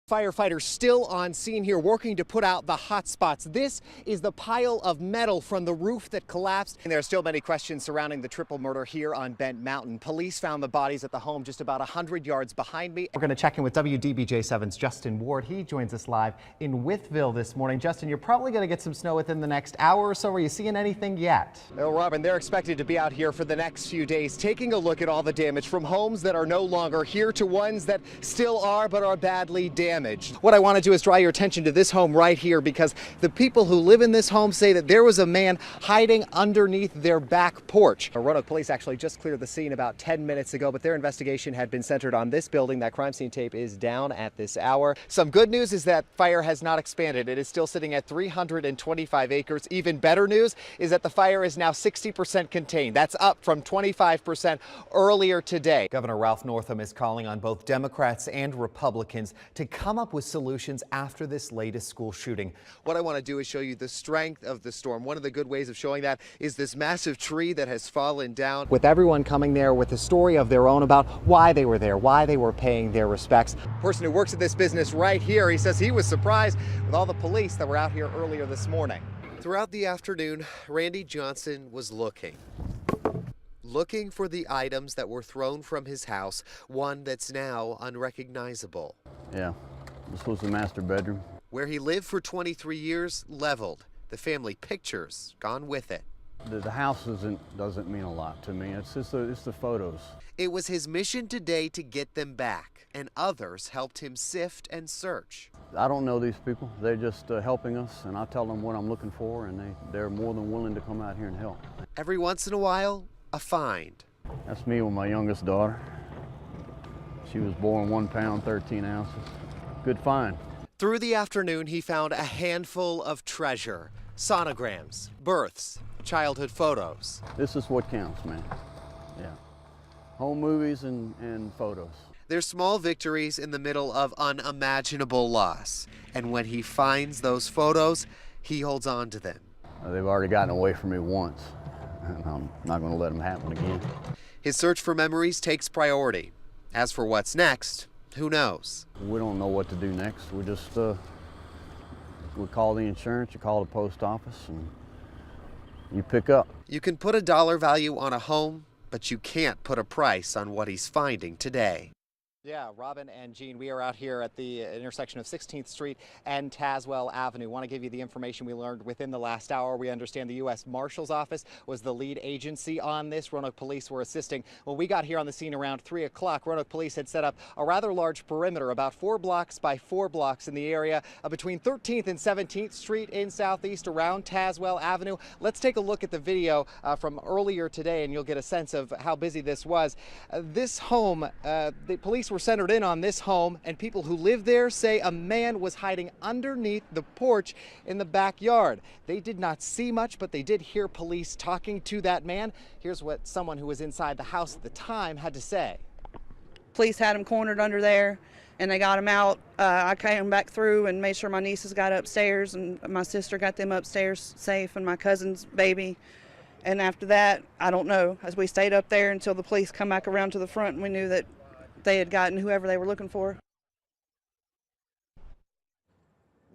Firefighters still on scene here working to put out the hot spots. This is the pile of metal from the roof that collapsed. And there are still many questions surrounding the triple murder here on Bent Mountain. Police found the bodies at the home just about 100 yards behind me. We're going to check in with WDBJ7's Justin Ward. He joins us live in Wytheville this morning. Justin, you're probably going to get some snow within the next hour or so. Are you seeing anything yet? Well, Robin, they're expected to be out here for the next few days, taking a look at all the damage from homes that are no longer here to ones that still are but are badly damaged. What I want to do is draw your attention to this home right here, because the people who live in this home say that there was a man hiding underneath their back porch. Roanoke police actually just cleared the scene about 10 minutes ago, but their investigation had been centered on this building. That crime scene tape is down at this hour. Some good news is that fire has not expanded. It is still sitting at 325 acres. Even better news is that the fire is now 60% contained. That's up from 25% earlier today. Governor Ralph Northam is calling on both Democrats and Republicans to come up with solutions after this latest school shooting. What I want to do is show you the strength of the storm. One of the good ways of showing that is this massive tree that has fallen down, with everyone coming there with a story of their own about why they were there, why they were paying their respects. A person who works at this business right here, he says he was surprised with all the police that were out here earlier this morning. Throughout the afternoon, Randy Johnson was looking for the items that were thrown from his house, one that's now unrecognizable. Yeah, this was the master bedroom. Where he lived for 23 years, leveled. The family pictures gone with it. The house doesn't mean a lot to me. It's just it's the photos. It was his mission today to get them back, and others helped him sift and search. I don't know these people. They're just helping us, and I tell them what I'm looking for, and they're more than willing to come out here and help. Every once in a while, a find. That's me with my youngest daughter. She was born 1 pound, 13 ounces. Good find. Through the afternoon, he found a handful of treasure: sonograms, births, childhood photos. This is what counts, man. Yeah. Home movies and photos. They're small victories in the middle of unimaginable loss. And when he finds those photos, he holds on to them. They've already gotten away from me once, and I'm not going to let them happen again. His search for memories takes priority. As for what's next, who knows? We don't know what to do next. We just we call the insurance, you call the post office, and you pick up. You can put a dollar value on a home, but you can't put a price on what he's finding today. Yeah, Robin and Jean, we are out here at the intersection of 16th Street and Tazewell Avenue. Want to give you the information we learned within the last hour. We understand the U.S. Marshal's Office was the lead agency on this. Roanoke Police were assisting. When we got here on the scene around 3 o'clock, Roanoke Police had set up a rather large perimeter, about 4 blocks by 4 blocks in the area between 13th and 17th Street in Southeast around Tazewell Avenue. Let's take a look at the video from earlier today, and you'll get a sense of how busy this was. This home, the police were centered in on this home, and people who live there say a man was hiding underneath the porch in the backyard. They did not see much, but they did hear police talking to that man. Here's what someone who was inside the house at the time had to say. Police had him cornered under there, and they got him out. I came back through and made sure my nieces got upstairs, and my sister got them upstairs safe, and my cousin's baby. And after that, I don't know, as we stayed up there until the police come back around to the front, and we knew that they had gotten whoever they were looking for.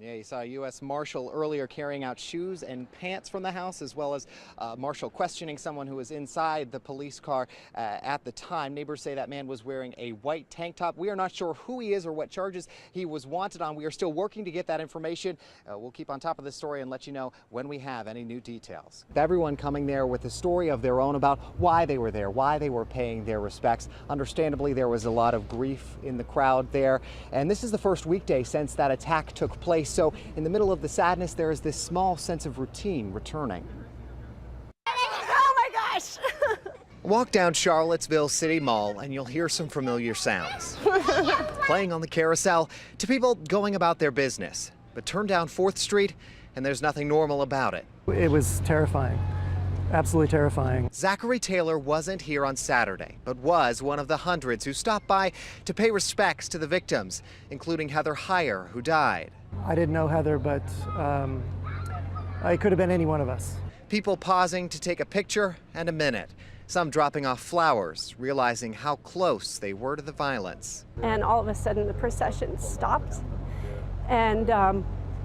Yeah, you saw a U.S. Marshal earlier carrying out shoes and pants from the house, as well as Marshal questioning someone who was inside the police car at the time. Neighbors say that man was wearing a white tank top. We are not sure who he is or what charges he was wanted on. We are still working to get that information. We'll keep on top of this story and let you know when we have any new details. Everyone coming there with a story of their own about why they were there, why they were paying their respects. Understandably, there was a lot of grief in the crowd there. And this is the first weekday since that attack took place. So in the middle of the sadness, there is this small sense of routine returning. Oh my gosh! Walk down Charlottesville City Mall and you'll hear some familiar sounds. Playing on the carousel to people going about their business. But turn down 4th Street and there's nothing normal about it. It was terrifying. Absolutely terrifying. Zachary Taylor wasn't here on Saturday, but was one of the hundreds who stopped by to pay respects to the victims, including Heather Heyer, who died. I didn't know Heather, but it could have been any one of us. People pausing to take a picture and a minute. Some dropping off flowers, realizing how close they were to the violence. And all of a sudden the procession stopped and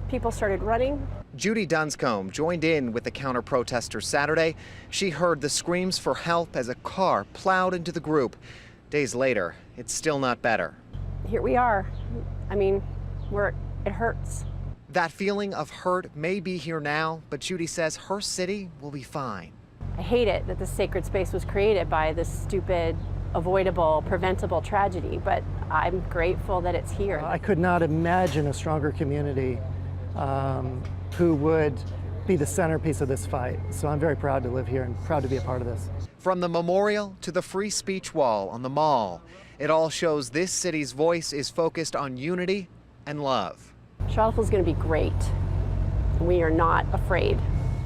people started running. Judy Dunscombe joined in with the counter-protesters Saturday. She heard the screams for help as a car plowed into the group. Days later, it's still not better. Here we are. I mean, it hurts. That feeling of hurt may be here now, but Judy says her city will be fine. I hate it that this sacred space was created by this stupid, avoidable, preventable tragedy, but I'm grateful that it's here. I could not imagine a stronger community who would be the centerpiece of this fight. So I'm very proud to live here and proud to be a part of this. From the memorial to the free speech wall on the mall, it all shows this city's voice is focused on unity and love. Charlottesville's going to be great. We are not afraid.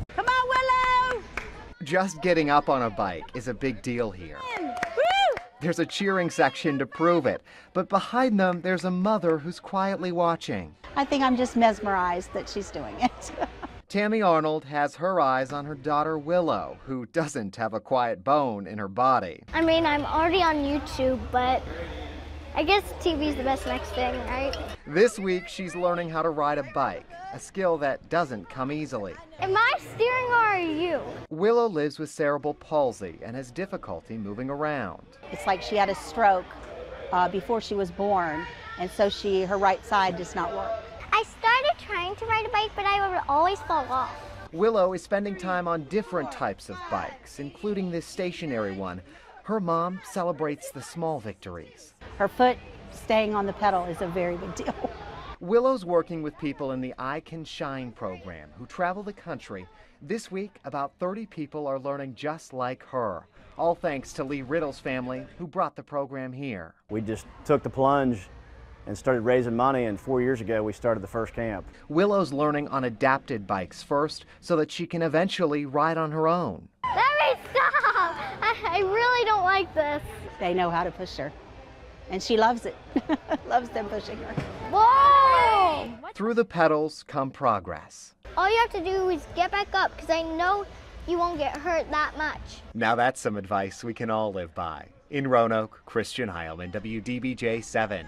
Come on, Willow! Just getting up on a bike is a big deal here. There's a cheering section to prove it, but behind them there's a mother who's quietly watching. I think I'm just mesmerized that she's doing it. Tammy Arnold has her eyes on her daughter Willow, who doesn't have a quiet bone in her body. I mean, I'm already on YouTube, but I guess TV's the best next thing, right? This week she's learning how to ride a bike, a skill that doesn't come easily. Am I steering or are you? Willow lives with cerebral palsy and has difficulty moving around. It's like she had a stroke before she was born, and so her right side does not work. I started trying to ride a bike, but I would always fall off. Willow is spending time on different types of bikes, including this stationary one. Her mom celebrates the small victories. Her foot staying on the pedal is a very big deal. Willow's working with people in the I Can Shine program who travel the country. This week, about 30 people are learning just like her, all thanks to Lee Riddle's family who brought the program here. We just took the plunge and started raising money, and 4 years ago we started the first camp. Willow's learning on adapted bikes first so that she can eventually ride on her own. Let me stop! I really don't like this. They know how to push her, and she loves it. Loves them pushing her. Whoa! Through the pedals come progress. All you have to do is get back up, because I know you won't get hurt that much. Now that's some advice we can all live by. In Roanoke, Christian Heilman, WDBJ 7.